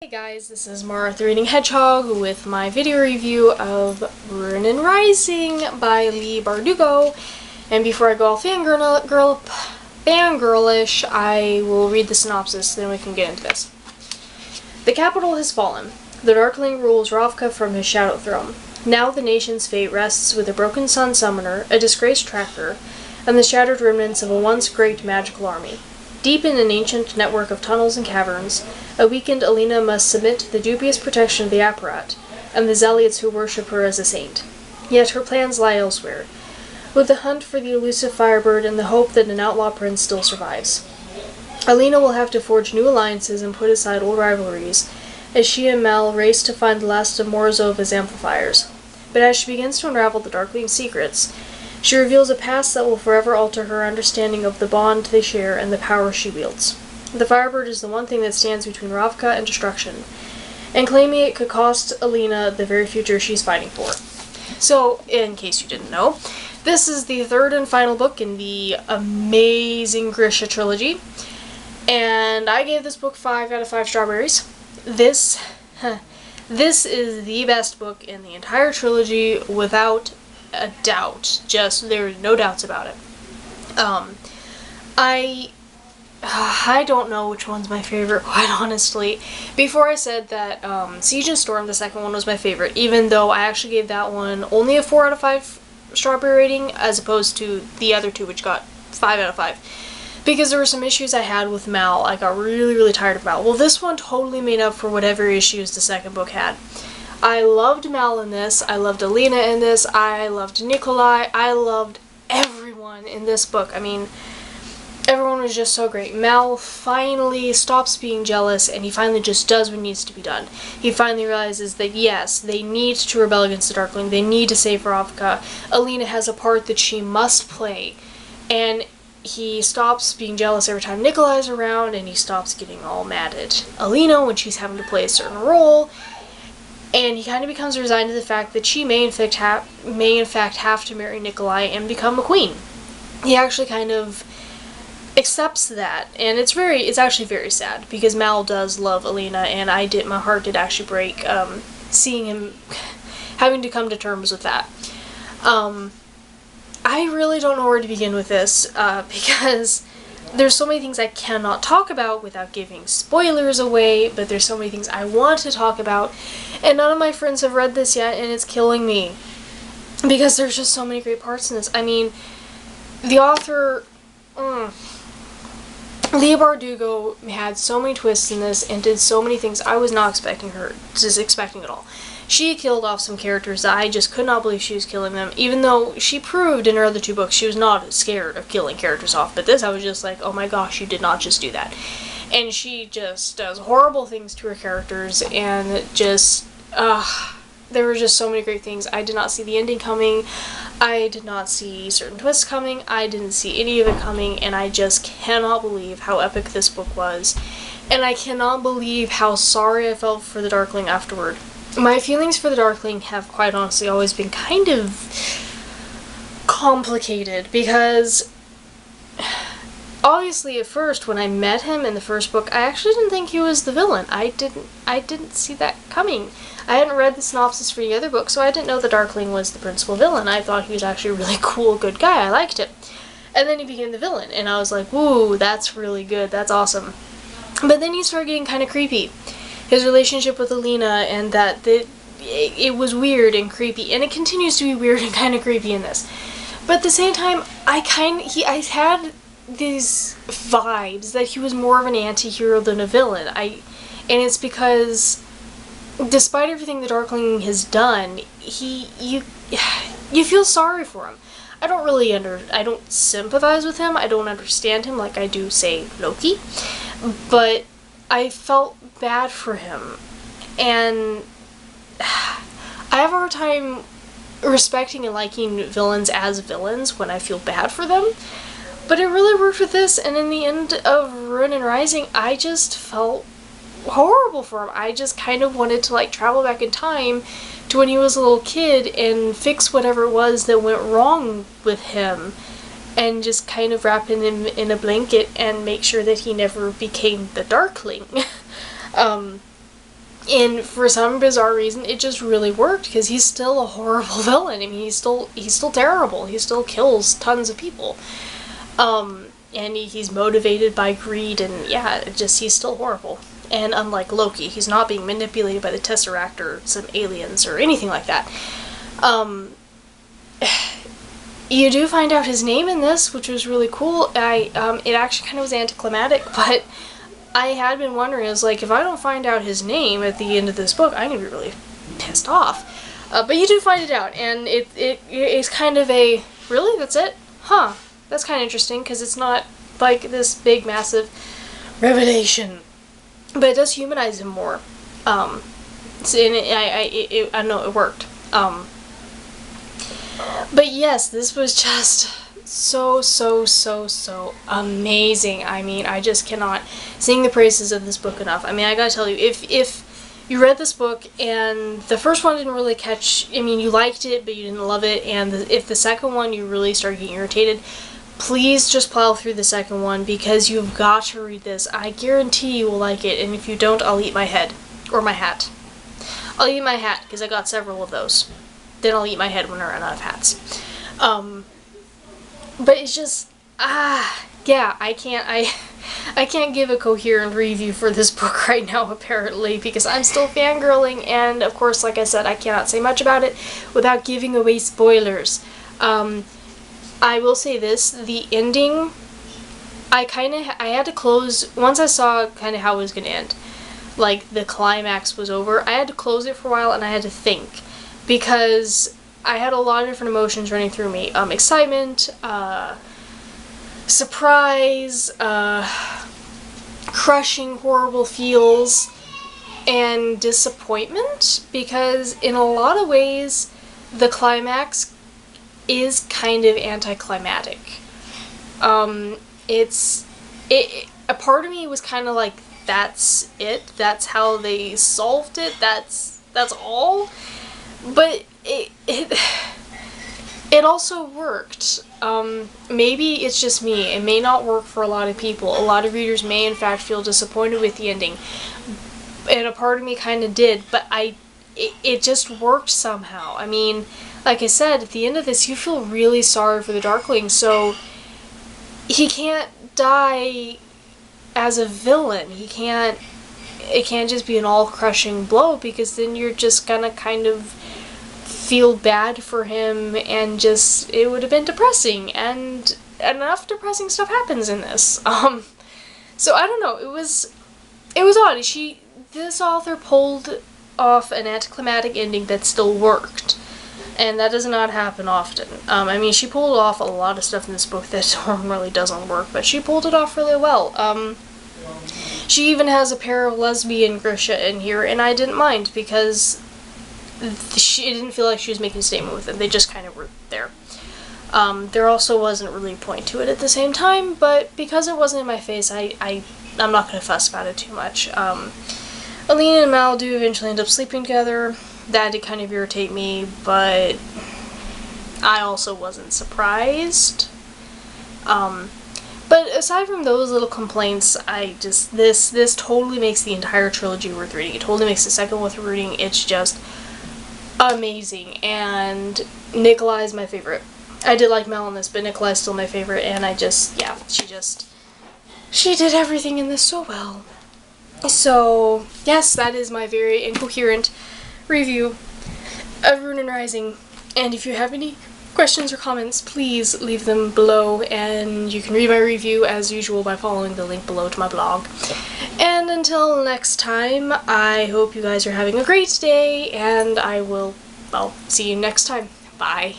Hey guys, this is Mara the Reading Hedgehog with my video review of Run and Rising by Leigh Bardugo. And before I go all fangirlish, I will read the synopsis, then we can get into this. The capital has fallen. The Darkling rules Ravka from his shadow throne. Now the nation's fate rests with a broken sun summoner, a disgraced tracker, and the shattered remnants of a once great magical army. Deep in an ancient network of tunnels and caverns, a weakened Alina must submit to the dubious protection of the Apparat, and the zealots who worship her as a saint. Yet her plans lie elsewhere, with the hunt for the elusive Firebird and the hope that an outlaw prince still survives. Alina will have to forge new alliances and put aside old rivalries, as she and Mel race to find the last of Morozov's amplifiers. But as she begins to unravel the Darkling's secrets, she reveals a past that will forever alter her understanding of the bond they share and the power she wields. The Firebird is the one thing that stands between Ravka and destruction, and claiming it could cost Alina the very future she's fighting for. So, in case you didn't know, this is the third and final book in the amazing Grisha trilogy, and I gave this book 5 out of 5 strawberries. This is the best book in the entire trilogy, without a doubt. Just, there are no doubts about it. I don't know which one's my favorite, quite honestly. Before I said that Siege and Storm, the second one, was my favorite, even though I actually gave that one only a 4 out of 5 strawberry rating, as opposed to the other two, which got 5 out of 5. Because there were some issues I had with Mal. I got really tired of Mal. Well, this one totally made up for whatever issues the second book had. I loved Mal in this, I loved Alina in this, I loved Nikolai, I loved everyone in this book. I mean, everyone was just so great. Mal finally stops being jealous, and he finally just does what needs to be done. He finally realizes that yes, they need to rebel against the Darkling, they need to save Ravka. Alina has a part that she must play, and he stops being jealous every time Nikolai's around, and he stops getting all mad at Alina when she's having to play a certain role. And he kind of becomes resigned to the fact that she may in fact have to marry Nikolai and become a queen. He actually kind of accepts that, and it's actually very sad, because Mal does love Alina, and my heart did actually break seeing him having to come to terms with that. I really don't know where to begin with this, because there's so many things I cannot talk about without giving spoilers away, but there's so many things I want to talk about, and none of my friends have read this yet, and it's killing me. Because there's just so many great parts in this. I mean, the author, Leigh Bardugo, had so many twists in this, and did so many things I was not expecting at all. She killed off some characters that I just could not believe she was killing them, even though she proved in her other two books she was not scared of killing characters off. But this, I was just like, oh my gosh, you did not just do that. And she just does horrible things to her characters, and just, there were just so many great things. I did not see the ending coming. I did not see certain twists coming. I didn't see any of it coming, and I just cannot believe how epic this book was. And I cannot believe how sorry I felt for the Darkling afterward. My feelings for the Darkling have quite honestly always been kind of complicated, because obviously at first when I met him in the first book, I actually didn't think he was the villain. I didn't see that coming. I hadn't read the synopsis for the other book, so I didn't know the Darkling was the principal villain. I thought he was actually a really cool, good guy. I liked him. And then he became the villain, and I was like, woo, that's really good, that's awesome. But then he started getting kind of creepy. His relationship with Alina, and that it was weird and creepy, and it continues to be weird and kind of creepy in this. But at the same time, I had these vibes that he was more of an anti-hero than a villain. And it's because, despite everything the Darkling has done, you feel sorry for him. I don't sympathize with him. I don't understand him like I do, say, Loki. But I felt bad for him, and I have a hard time respecting and liking villains as villains when I feel bad for them, but it really worked with this, and in the end of Run and Rising, I just felt horrible for him. I just kind of wanted to travel back in time to when he was a little kid and fix whatever it was that went wrong with him, and just kind of wrap him in a blanket and make sure that he never became the Darkling. And for some bizarre reason, it just really worked, because he's still a horrible villain. I mean, he's still terrible. He still kills tons of people. And he's motivated by greed, and yeah, he's still horrible. And unlike Loki, he's not being manipulated by the Tesseract or some aliens or anything like that. You do find out his name in this, which was really cool. It actually kind of was anticlimactic, but I had been wondering, I was like, if I don't find out his name at the end of this book, I'm gonna be really pissed off. But you do find it out, and it's kind of a, really, that's it? Huh. That's kind of interesting, because it's not like this big, massive revelation. But it does humanize him more. I know, it worked. But yes, this was just so amazing. I mean, I just cannot sing the praises of this book enough. I mean, I gotta tell you, if you read this book and the first one didn't really catch, I mean, you liked it, but you didn't love it, and if the second one you really started getting irritated, please just plow through the second one, because you've got to read this. I guarantee you will like it, and if you don't, I'll eat my head. Or my hat. I'll eat my hat, because I got several of those. Then I'll eat my head when I run out of hats. But it's just, yeah, I can't give a coherent review for this book right now, apparently, because I'm still fangirling, and of course, like I said, I cannot say much about it without giving away spoilers. I will say this, the ending, I had to close, once I saw kind of how it was going to end, like the climax was over, I had to close it for a while, and I had to think, because I had a lot of different emotions running through me. Excitement, surprise, crushing, horrible feels, and disappointment, because in a lot of ways, the climax is kind of anticlimactic. A part of me was kind of like, that's it, that's how they solved it, that's all, but it also worked. Maybe it's just me, it may not work for a lot of people, a lot of readers may in fact feel disappointed with the ending, and a part of me kind of did, but it just worked somehow. I mean, like I said, at the end of this, you feel really sorry for the Darkling, so he can't die as a villain. It can't just be an all-crushing blow, because then you're just gonna kind of feel bad for him, and just, it would have been depressing, and enough depressing stuff happens in this. So I don't know, it was odd. This author pulled off an anticlimactic ending that still worked. And that does not happen often. I mean, she pulled off a lot of stuff in this book that really doesn't work, but she pulled it off really well. She even has a pair of lesbian Grisha in here, and I didn't mind, because she didn't feel like she was making a statement with them. They just kind of were there. There also wasn't really a point to it at the same time, but because it wasn't in my face, I'm not going to fuss about it too much. Alina and Mal do eventually end up sleeping together. That did kind of irritate me, but I also wasn't surprised. But aside from those little complaints, this totally makes the entire trilogy worth reading. It totally makes the second one worth reading. It's just amazing, and Nikolai's my favorite. I did like Mel in this, but Nikolai's still my favorite, and she did everything in this so well. So, yes, that is my very incoherent review of Rune and Rising, and if you have any questions or comments, please leave them below, and you can read my review as usual by following the link below to my blog. And until next time, I hope you guys are having a great day, and I'll see you next time. Bye.